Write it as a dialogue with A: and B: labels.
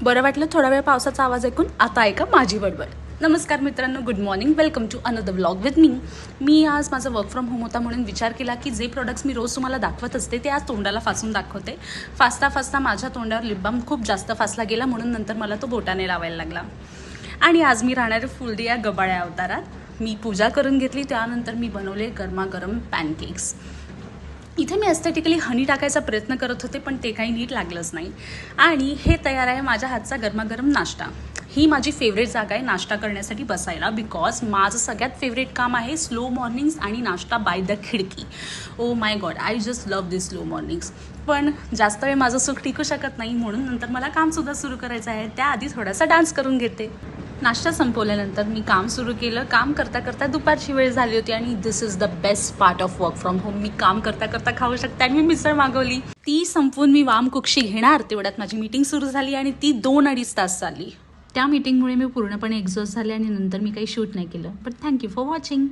A: बरं वाटलं थोडा वेळ पावसाचा आवाज ऐकून. आता ऐका माझी बडबड. नमस्कार मित्रांनो, good morning, welcome to another vlog with me आज माझा वर्क फ्रॉम होम होता म्हणून विचार केला की जे प्रोडक्ट्स मी रोज तुम्हाला दाखवत असते ते आज तोंडाला फासून दाखवते. फासता माझ्या तोंडावर लिप बाम खूप जास्त फासला गेला म्हणून नंतर मला तो बोटाने लावायला लागला. आणि आज मी राहणारे फुल डे या गबाळ्या अवतारात. मी पूजा करून घेतली, त्यानंतर मी बनवले गरमागरम पॅनकेक्स. इथे मी एस्थेटिकली हनी टाकायचा प्रयत्न करत होते पण ते काही नीट लागलंच नाही. आणि हे तयार आहे माझ्या हातचा गरमागरम नाश्ता. ही माझी फेवरेट जागा आहे नाश्ता करण्यासाठी बसायला, बिकॉज माझं सगळ्यात फेवरेट काम आहे स्लो मॉर्निंग्स आणि नाश्ता बाय द खिडकी. Oh my God, I just love this slow mornings. पण जास्त वेळ माझं सुख टिकू शकत नाही म्हणून नंतर मला कामसुद्धा सुरू करायचं आहे. त्याआधी थोडासा डान्स करून घेते. नाश्ता संपवल्यानंतर मी काम सुरू केलं. काम करता करता दुपारची वेळ झाली होती आणि this is the best part of work from home. मी काम करता करता खाऊ शकते. आणि मी मिसळ मागवली. ती संपवून मी वाम कुक्षी घेणार तेवढ्यात माझी मीटिंग सुरू झाली आणि ती 2-2.5 तास चालली. त्या मीटिंगमुळे मी पूर्णपणे एक्झॉस्ट झाले आणि नंतर मी काही शूट नाही केलं. But thank you for watching.